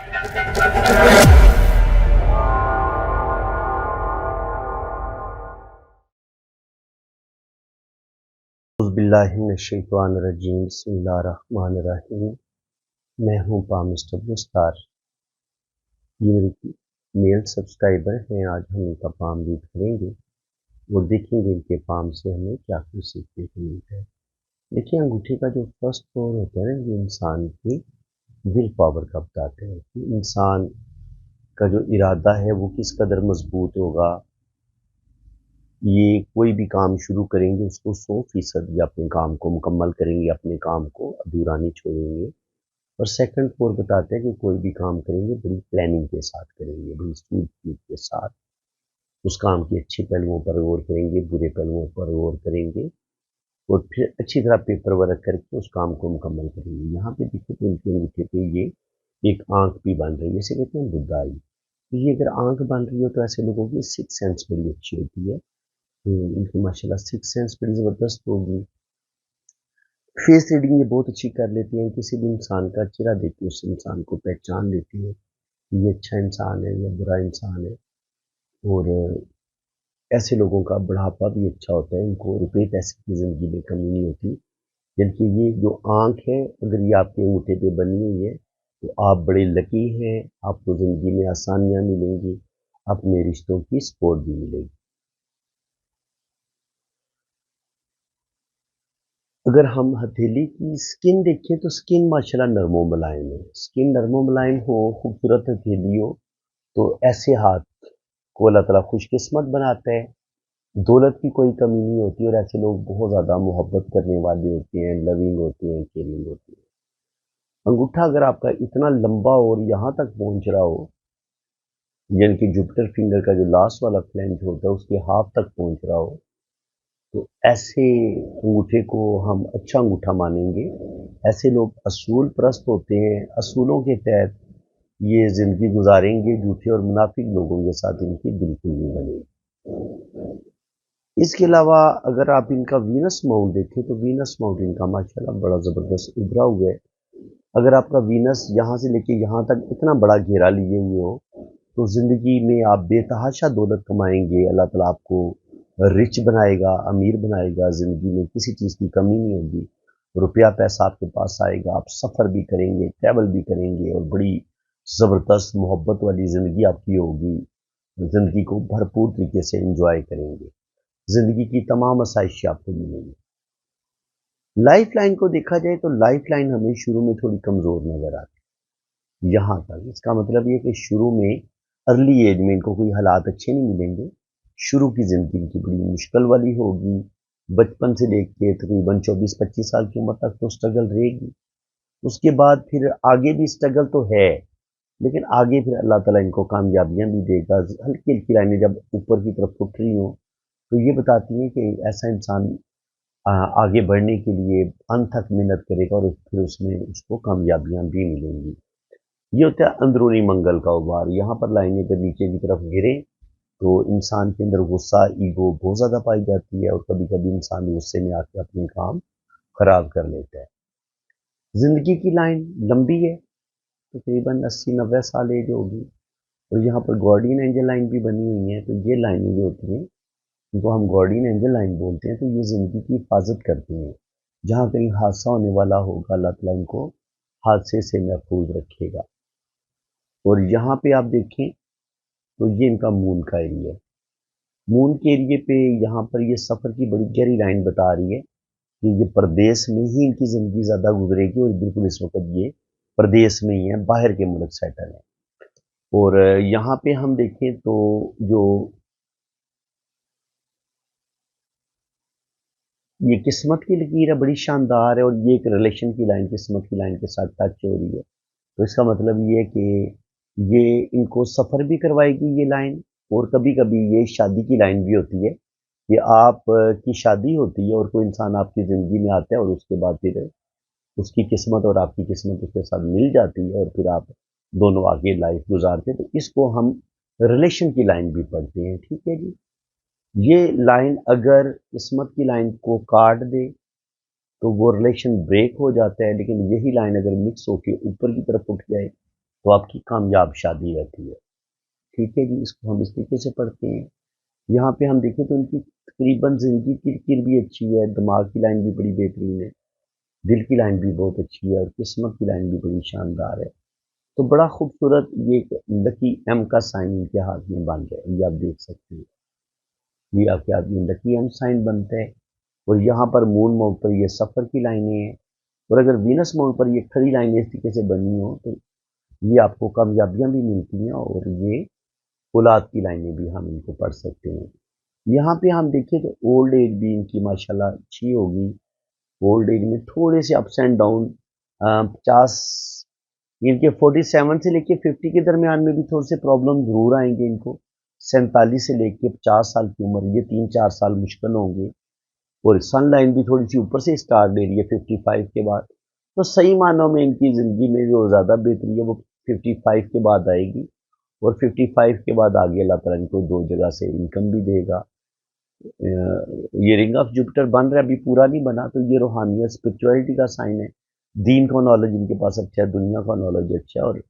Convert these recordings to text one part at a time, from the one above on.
बिस्मिल्लाहिर्रहमानिर्रहीम, बिस्मिल्लाहिर्रहमानिर्रहीम। मैं हूँ पाम मिस्टर गुस्तार। ये मेरे मेल सब्सक्राइबर हैं। आज हम इनका पाम रीड करेंगे और देखेंगे इनके पाम से हमें क्या कुछ सीखने को मिलता है। देखिए, अंगूठे का जो फर्स्ट फ्लोर होता है ना, ये इंसान की विल पावर का बताता है कि इंसान का जो इरादा है वो किस कदर मजबूत होगा। ये कोई भी काम शुरू करेंगे उसको 100% या अपने काम को मुकम्मल करेंगे, अपने काम को अधूरा नहीं छोड़ेंगे। और सेकंड फ्लोर बताते हैं कि कोई भी काम करेंगे बड़ी प्लानिंग के साथ करेंगे, बड़ी सूझबूझ के साथ उस काम के अच्छे पहलुओं पर गौर करेंगे, बुरे पहलुओं पर गौर करेंगे और फिर अच्छी तरह पेपर वर्क करके उस काम को मुकम्मल करेंगे। यहाँ पे देखिए तो इनके अंगूठे पे ये एक आंख भी बन रही है, इसे कहते हैं बुदाई। तो ये अगर आंख बन रही हो तो ऐसे लोगों की सिक्स सेंस बड़ी अच्छी होती है। इनकी माशाल्लाह सिक्स सेंस बड़ी ज़बरदस्त होगी। फेस रीडिंग ये बहुत अच्छी कर लेती हैं। किसी भी इंसान का चेहरा देख के उस इंसान को पहचान लेती है कि ये अच्छा इंसान है या बुरा इंसान है। और ऐसे लोगों का बढ़ापा भी अच्छा होता है। इनको रुपये पैसे की ज़िंदगी में कमी नहीं होती। जबकि ये जो आँख है, अगर ये आपके अंगूठे पे बनी हुई है तो आप बड़े लकी हैं। आपको ज़िंदगी में आसानियाँ मिलेंगी, अपने रिश्तों की सपोर्ट भी मिलेगी। अगर हम हथेली की स्किन देखें तो स्किन माशाल्लाह नरमो मुलायम है। स्किन नरमो मुलायम हो, खूबसूरत हथेली हो तो ऐसे हाथ को अल्लाह ताला खुशकिस्मत बनाता है। दौलत की कोई कमी नहीं होती और ऐसे लोग बहुत ज़्यादा मोहब्बत करने वाले होते हैं, लविंग होते हैं, केयरिंग होते हैं। अंगूठा अगर आपका इतना लंबा और यहाँ तक पहुँच रहा हो, यानी कि जुपिटर फिंगर का जो लास्ट वाला फ्लैंज होता है उसके हाथ तक पहुँच रहा हो, तो ऐसे अंगूठे को हम अच्छा अंगूठा मानेंगे। ऐसे लोग असूल परस्त होते हैं। असूलों के तहत ये ज़िंदगी गुजारेंगे। झूठे और मुनाफिक लोगों के साथ इनकी बिल्कुल नहीं बनेगी। इसके अलावा अगर आप इनका वीनस माउंट देखें तो वीनस माउंट इनका माशाल्लाह बड़ा ज़बरदस्त उभरा हुआ है। अगर आपका वीनस यहाँ से लेके यहाँ तक इतना बड़ा घेरा लिए हुए हो तो ज़िंदगी में आप बेतहाशा दौलत कमाएंगे। अल्लाह ताला आपको रिच बनाएगा, अमीर बनाएगा। ज़िंदगी में किसी चीज़ की कमी नहीं होगी। रुपया पैसा आपके पास आएगा, आप सफ़र भी करेंगे, ट्रैवल भी करेंगे और बड़ी ज़बरदस्त मोहब्बत वाली ज़िंदगी आपकी होगी। ज़िंदगी को भरपूर तरीके से एंजॉय करेंगे। ज़िंदगी की तमाम आसाइशें आपको मिलेंगी। लाइफ लाइन को देखा जाए तो लाइफ लाइन हमें शुरू में थोड़ी कमज़ोर नज़र आती है। यहाँ तक इसका मतलब ये कि शुरू में अर्ली एज में इनको कोई हालात अच्छे नहीं मिलेंगे। शुरू की ज़िंदगी इनकी बड़ी मुश्किल वाली होगी। बचपन से लेके तकरीबन 24-25 साल की उम्र तक तो स्ट्रगल रहेगी। उसके बाद फिर आगे भी स्ट्रगल तो है, लेकिन आगे फिर अल्लाह ताला इनको कामयाबियाँ भी देगा। हल्की-हल्की लाइनें जब ऊपर की तरफ उठ रही हों, तो ये बताती हैं कि ऐसा इंसान आगे बढ़ने के लिए अनथक मेहनत करेगा और फिर उसमें उसको कामयाबियाँ भी मिलेंगी। ये होता है अंदरूनी मंगल का उभार। यहाँ पर लाइनें अगर नीचे की तरफ गिरे तो इंसान के अंदर गुस्सा, ईगो बहुत ज़्यादा पाई जाती है और कभी-कभी इंसान गुस्से में आके अपने काम खराब कर लेता है। ज़िंदगी की लाइन लंबी है, तकरीबन 80-90 साल एज होगी और यहाँ पर गार्डियन एंजल लाइन भी बनी हुई है। तो ये लाइनें जो होती हैं, इनको हम गार्डियन एंजल लाइन बोलते हैं। तो ये ज़िंदगी की हिफाजत करती हैं। जहाँ कहीं हादसा होने वाला होगा, अल्लाह ताला इनको हादसे से महफूज रखेगा। और यहाँ पे आप देखें तो ये इनका मून का एरिया है। मून के एरिए पे यहाँ पर ये सफ़र की बड़ी गहरी लाइन बता रही है कि ये प्रदेश में ही इनकी ज़िंदगी ज़्यादा गुजरेगी और बिल्कुल इस वक्त ये प्रदेश में ही है, बाहर के मुल्क सेटल है। और यहाँ पे हम देखें तो जो ये किस्मत की लकीर है, बड़ी शानदार है और ये एक रिलेशन की लाइन किस्मत की लाइन के साथ टच हो रही है। तो इसका मतलब ये है कि ये इनको सफ़र भी करवाएगी ये लाइन। और कभी-कभी ये शादी की लाइन भी होती है कि आप की शादी होती है और कोई इंसान आपकी ज़िंदगी में आता है और उसके बाद फिर उसकी किस्मत और आपकी किस्मत उसके साथ मिल जाती है और फिर आप दोनों आगे लाइफ गुजारते हैं। तो इसको हम रिलेशन की लाइन भी पढ़ते हैं। ठीक है जी। ये लाइन अगर किस्मत की लाइन को काट दे तो वो रिलेशन ब्रेक हो जाता है, लेकिन यही लाइन अगर मिक्स होकर ऊपर की तरफ उठ जाए तो आपकी कामयाब शादी रहती है। ठीक है जी, इसको हम इस तरीके से पढ़ते हैं। यहाँ पे हम देखें तो उनकी तकरीबन ज़िंदगी की किरकिर भी अच्छी है, दिमाग की लाइन भी बड़ी बेहतरीन है, दिल की लाइन भी बहुत अच्छी है और किस्मत की लाइन भी बड़ी शानदार है। तो बड़ा खूबसूरत ये एक लकी एम का साइन इनके हाथ में बन गया, ये आप देख सकते हैं। ये आपके हाथ में लकी एम साइन बनता है और यहाँ पर मून मोड पर ये सफ़र की लाइनें हैं और अगर वीनस मोड पर ये खड़ी लाइनें इस तरीके से बनी हो तो ये आपको कामयाबियाँ भी मिलती हैं और ये औलाद की लाइनें भी हम इनको पढ़ सकते हैं। यहाँ पे हम देखें तो ओल्ड एज भी इनकी माशाल्लाह अच्छी होगी। ओल्ड एज में थोड़े से अप्स एंड डाउन 50 इनके 47 से लेके 50 के दरमियान में भी थोड़े से प्रॉब्लम ज़रूर आएंगे इनको। 47 से लेके 50 साल की उम्र, ये 3-4 साल मुश्किल होंगे और सन लाइन भी थोड़ी सी ऊपर से स्टार्ट ले रही है 55 के बाद। तो सही मानों में इनकी ज़िंदगी में जो ज़्यादा बेहतरी है वो 55 के बाद आएगी और 55 के बाद आगे अल्लाह ताला इनको दो जगह से इनकम भी देगा। ये रिंग ऑफ जुपिटर बन रहा है, अभी पूरा नहीं बना, तो ये रूहानियत स्पिरिचुअलिटी का साइन है। दीन का नॉलेज इनके पास अच्छा है, दुनिया का नॉलेज अच्छा है और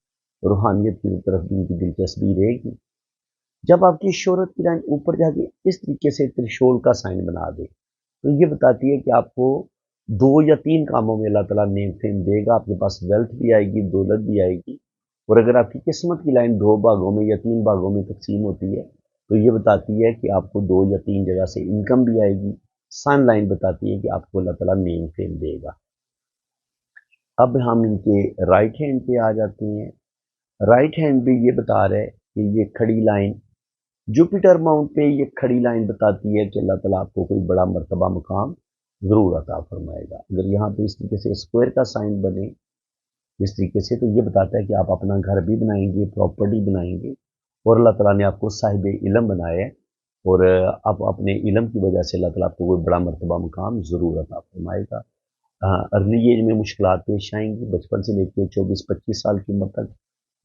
रूहानियत की तरफ भी इनकी दिलचस्पी रहेगी। जब आपकी शोहरत की लाइन ऊपर जाके इस तरीके से त्रिशूल का साइन बना दे तो ये बताती है कि आपको 2 या 3 कामों में अल्लाह ताला नेम फेम देगा, आपके पास वेल्थ भी आएगी, दौलत भी आएगी। और अगर आपकी किस्मत की लाइन 2 भागों में या 3 भागों में तकसीम होती है तो ये बताती है कि आपको 2 या 3 जगह से इनकम भी आएगी। सन लाइन बताती है कि आपको अल्लाह ताला नेम फेम देगा। अब हम इनके राइट हैंड पे आ जाते हैं। राइट हैंड भी ये बता रहा है कि ये खड़ी लाइन जुपिटर माउंट पे ये खड़ी लाइन बताती है कि अल्लाह ताला आपको कोई बड़ा मर्तबा मुकाम ज़रूर अता फरमाएगा। अगर यहाँ पे इस तरीके से स्क्वायर का साइन बने इस तरीके से तो ये बताता है कि आप अपना घर भी बनाएंगे, प्रॉपर्टी बनाएंगे और अल्लाह ताला ने आपको साहिब इल्म बनाया है और आप अपने इल्म की वजह से अल्लाह ताला आपको कोई बड़ा मर्तबा मुकाम ज़रूर अता फरमाएगा। अर्ली एज में मुश्किलात पेश आएंगी, बचपन से लेकर 24-25 साल की उम्र तक,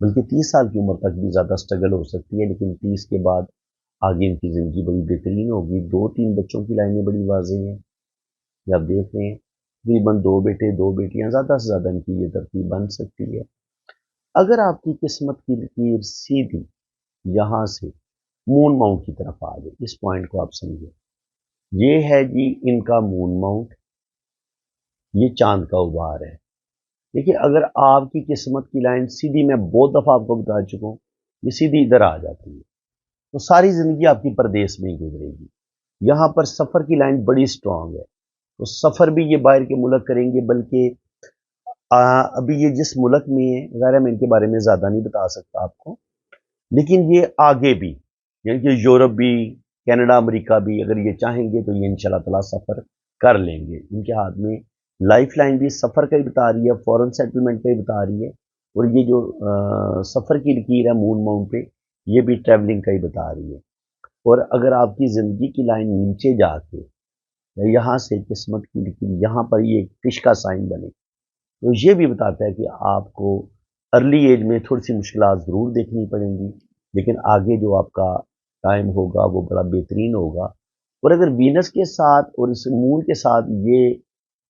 बल्कि 30 साल की उम्र तक भी ज़्यादा स्ट्रगल हो सकती है, लेकिन 30 के बाद आगे इनकी ज़िंदगी बड़ी बेहतरीन होगी। 2-3 बच्चों की लाइनें बड़ी वाज़ेह हैं, ये आप देख रहे हैं। तकरीबन 2 बेटे 2 बेटियां, ज़्यादा से ज़्यादा इनकी ये तरतीब बन सकती है। अगर आपकी किस्मत की लकीर सीधी यहाँ से मून माउंट की तरफ आ जाए, इस पॉइंट को आप समझें, ये है जी इनका मून माउंट, ये चांद का उभार है। देखिए अगर आपकी किस्मत की लाइन सीधी, मैं बहुत दफ़ा आपको बता चुका हूँ, ये सीधी इधर आ जाती है तो सारी ज़िंदगी आपकी परदेश में ही गुजरेगी। यहाँ पर सफ़र की लाइन बड़ी स्ट्रांग है तो सफ़र भी ये बाहर के मुल्क करेंगे, बल्कि अभी ये जिस मुल्क में है ज़ाहिर है मैं इनके बारे में ज़्यादा नहीं बता सकता आपको, लेकिन ये आगे भी यानी कि यूरोप भी, कनाडा, अमेरिका भी अगर ये चाहेंगे तो ये इंशाल्लाह ताला सफ़र कर लेंगे। इनके हाथ में लाइफ लाइन भी सफ़र का ही बता रही है, फॉरेन सेटलमेंट का ही बता रही है और ये जो सफ़र की लकीर है मून माउंट पे, ये भी ट्रैवलिंग का ही बता रही है। और अगर आपकी ज़िंदगी की लाइन नीचे जाके यहाँ से किस्मत की लकीर यहाँ पर ये फिश का साइन बने तो ये भी बताता है कि आपको अर्ली एज में थोड़ी सी मुश्किलात ज़रूर देखनी पड़ेंगी, लेकिन आगे जो आपका टाइम होगा वो बड़ा बेहतरीन होगा। और अगर वीनस के साथ और इस मून के साथ ये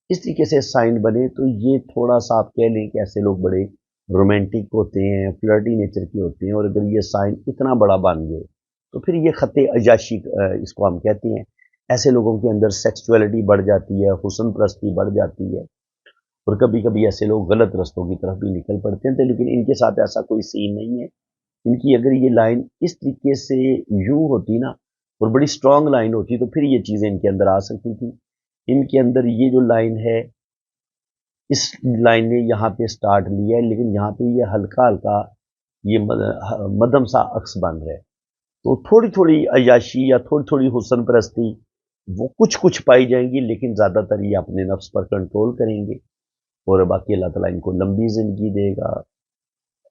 इस तरीके से साइन बने तो ये थोड़ा सा आप कह लें कि ऐसे लोग बड़े रोमांटिक होते हैं, फ्लर्टी नेचर के होते हैं और अगर ये साइन इतना बड़ा बन गए तो फिर ये ख़त अय्याशी इसको हम कहते हैं। ऐसे लोगों के अंदर सेक्सुअलिटी बढ़ जाती है, हुस्न परस्ती बढ़ जाती है और कभी कभी ऐसे लोग गलत रास्तों की तरफ भी निकल पड़ते हैं, तो लेकिन इनके साथ ऐसा कोई सीन नहीं है। इनकी अगर ये लाइन इस तरीके से यूं होती ना और बड़ी स्ट्रांग लाइन होती तो फिर ये चीज़ें इनके अंदर आ सकती थी। इनके अंदर ये जो लाइन है, इस लाइन ने यहाँ पे स्टार्ट लिया है, लेकिन यहाँ पे ये हल्का हल्का ये मध्यम सा अक्स बन रहा है तो थोड़ी थोड़ी अय्याशी या थोड़ी थोड़ी हुस्न परस्ती वो कुछ कुछ पाई जाएंगी, लेकिन ज़्यादातर ये अपने नफ्स पर कंट्रोल करेंगे और बाकी अल्लाह ताला इनको लंबी ज़िंदगी देगा।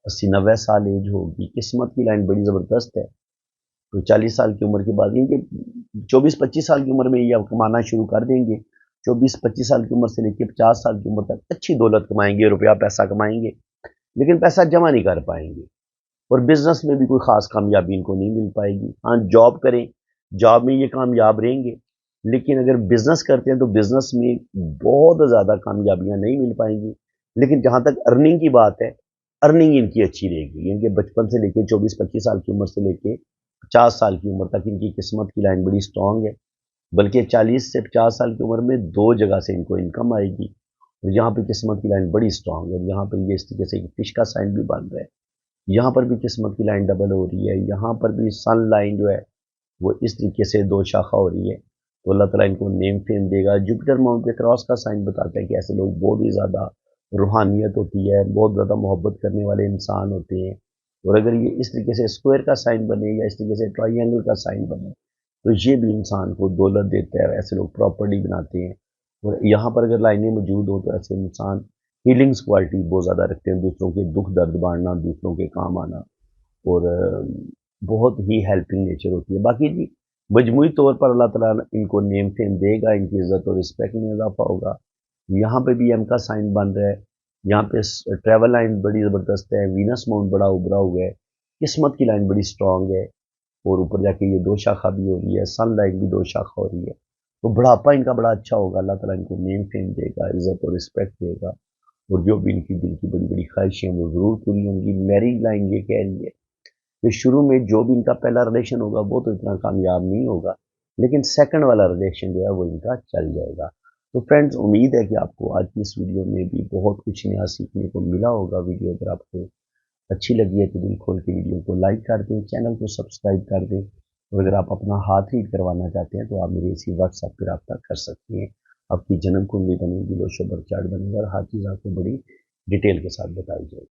80-90 साल एज होगी। किस्मत की लाइन बड़ी ज़बरदस्त है तो 40 साल की उम्र के बाद इनके 24-25 साल की उम्र में ये अब कमाना शुरू कर देंगे। 24-25 साल की उम्र से लेकर 50 साल की उम्र तक अच्छी दौलत कमाएंगे, रुपया पैसा कमाएंगे, लेकिन पैसा जमा नहीं कर पाएंगे और बिजनेस में भी कोई ख़ास कामयाबी इनको नहीं मिल पाएगी। हाँ जॉब करें, जॉब में ये कामयाब रहेंगे, लेकिन अगर बिजनेस करते हैं तो बिजनेस में बहुत ज़्यादा कामयाबियाँ नहीं मिल पाएंगी। लेकिन जहाँ तक अर्निंग की बात है अर्निंग इनकी अच्छी रहेगी। इनके बचपन से लेके 24-25 साल की उम्र से लेके 50 साल की उम्र तक इनकी किस्मत की लाइन बड़ी स्ट्रांग है। बल्कि 40 से 50 साल की उम्र में 2 जगह से इनको इनकम आएगी। और यहाँ पे किस्मत की लाइन बड़ी स्ट्रांग है। और यहाँ पर ये इस तरीके से फिश का साइन भी बन रहा है। यहाँ पर भी किस्मत की लाइन डबल हो रही है। यहाँ पर भी सन लाइन जो है वो इस तरीके से 2 शाखा हो रही है। तो अल्लाह ताला इनको नेम फेम देगा। जुपिटर माउंट पे क्रॉस का साइन बताता है कि ऐसे लोग बहुत ही ज़्यादा रूहानियत होती है, बहुत ज़्यादा मोहब्बत करने वाले इंसान होते हैं। और अगर ये इस तरीके से स्क्वायर का साइन बने या इस तरीके से ट्राइंगल का साइन बने तो ये भी इंसान को दौलत देता है। ऐसे लोग प्रॉपर्टी बनाते हैं। और यहाँ पर अगर लाइनें मौजूद हो तो ऐसे इंसान हीलिंग्स क्वालिटी बहुत ज़्यादा रखते हैं, दूसरों के दुख दर्द बांटना, दूसरों के काम आना, और बहुत ही हेल्पिंग नेचर होती है। बाकी जी मजमूई तौर पर अल्लाह ताला इनको नेम फेम देगा, इनकी इज़्ज़त और रिस्पेक्ट में इजाफा होगा। यहाँ पे भी एम का साइन बन रहा है। यहाँ पे ट्रैवल लाइन बड़ी ज़बरदस्त है। वीनस माउंट बड़ा उभरा हुआ है। किस्मत की लाइन बड़ी स्ट्रांग है। और ऊपर जाके ये 2 शाखा भी हो रही है, सन लाइन भी 2 शाखा हो रही है। तो बुढ़ापा इनका बड़ा अच्छा होगा। अल्लाह ताला इनको नेम फेम देगा, इज़्ज़त और रिस्पेक्ट देगा। और जो भी इनकी दिल की बड़ी बड़ी ख्वाहिशें वो ज़रूर पूरी होंगी। मैरिज लाइन ये कह रही है कि शुरू में जो भी इनका पहला रिलेशन होगा वो तो इतना कामयाब नहीं होगा, लेकिन सेकंड वाला रिलेशन जो है वो इनका चल जाएगा। तो फ्रेंड्स, उम्मीद है कि आपको आज की इस वीडियो में भी बहुत कुछ नया सीखने को मिला होगा। वीडियो अगर आपको अच्छी लगी है तो दिल खोल के वीडियो को लाइक कर दें, चैनल को सब्सक्राइब कर दें। और अगर आप अपना हाथ रीड करवाना चाहते हैं तो आप मेरे इसी व्हाट्सएप पर रब्ता कर सकते हैं। आपकी जन्म कुंडली बनेगी, लोशो बर्थ चार्ट बनेगा और हर चीज़ आपको बड़ी डिटेल के साथ बताई जाएगी।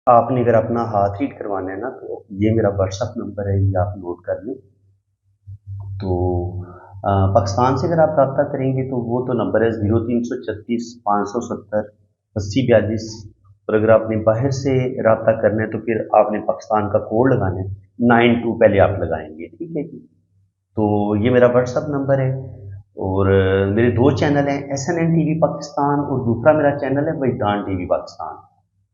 आपने अगर अपना हाथ रीड करवाना है ना तो ये मेरा व्हाट्सएप नंबर है, ये आप नोट कर लें। तो पाकिस्तान से अगर आप रब्ता करेंगे तो वो तो नंबर है 0336 570 8042। और अगर आपने बाहर से रब्ता करना है तो फिर आपने पाकिस्तान का कोड लगाना है, 92 पहले आप लगाएंगे, ठीक है जी। तो ये मेरा व्हाट्सएप नंबर है। और मेरे 2 चैनल हैं, SNN TV पाकिस्तान और दूसरा मेरा चैनल है वजदान TV पाकिस्तान।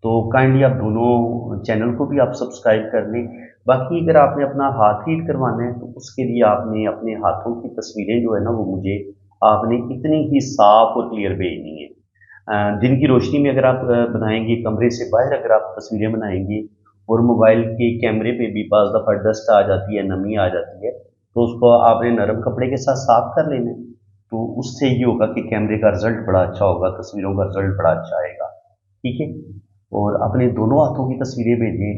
तो काइंडली आप दोनों चैनल को भी आप सब्सक्राइब कर लें। बाकी अगर आपने अपना हाथ रीड करवाना है तो उसके लिए आपने अपने हाथों की तस्वीरें जो है ना वो मुझे आपने इतनी ही साफ और क्लियर भेजनी है। दिन की रोशनी में अगर आप बनाएंगे, कमरे से बाहर अगर आप तस्वीरें बनाएंगे और मोबाइल के कैमरे पे भी बाज़ दफ़ा डस्ट आ जाती है, नमी आ जाती है, तो उसको आपने नरम कपड़े के साथ साफ कर लेना है। तो उससे ये होगा कि कैमरे का रिजल्ट बड़ा अच्छा होगा, तस्वीरों का रिजल्ट बड़ा अच्छा आएगा, ठीक है। और अपने दोनों हाथों की तस्वीरें भेजें,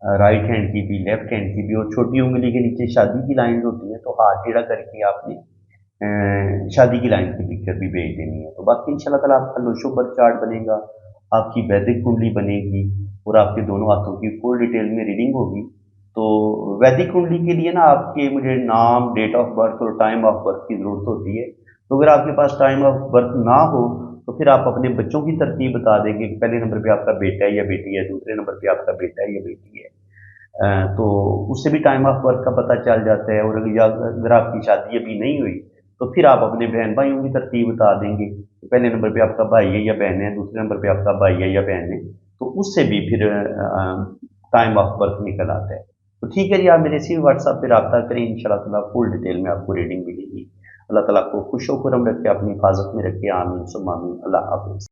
राइट हैंड की भी, लेफ्ट हैंड की भी। और छोटी उंगली के नीचे शादी की लाइन होती है तो हाथ टेढ़ा करके आपने शादी की लाइन की पिक्चर भी भेज देनी है। तो बाकी इंशाल्लाह ताला आपका लोशो बर्थ चार्ट बनेगा, आपकी वैदिक कुंडली बनेगी और आपके दोनों हाथों की फुल डिटेल में रीडिंग होगी। तो वैदिक कुंडली के लिए ना आपके मुझे नाम, डेट ऑफ बर्थ और टाइम ऑफ बर्थ की ज़रूरत होती है। तो अगर आपके पास टाइम ऑफ बर्थ ना हो तो फिर आप अपने बच्चों की तरतीब बता देंगे कि पहले नंबर पे आपका बेटा है या बेटी है, दूसरे नंबर पे आपका बेटा है या बेटी है। तो उससे भी टाइम ऑफ बर्थ का पता चल जाता है। और अगर आपकी शादी अभी नहीं हुई तो फिर आप अपने बहन भाइयों की तरतीब बता देंगे कि पहले नंबर पे आपका भाई है या बहन है, दूसरे नंबर पे आपका भाई है या बहन है। तो उससे भी फिर टाइम ऑफ बर्थ निकल आता है। तो ठीक है जी, आप मेरे इसी व्हाट्सएप पे रब्ता करें, इंशाल्लाह ताला फुल डिटेल में आपको रीडिंग मिलेगी। अल्लाह ताला आपको खुश व खुर्रम रखे, अपनी हिफाजत में रखे। आमीन सुम्मा आमीन। अल्लाह हाफ़िज़।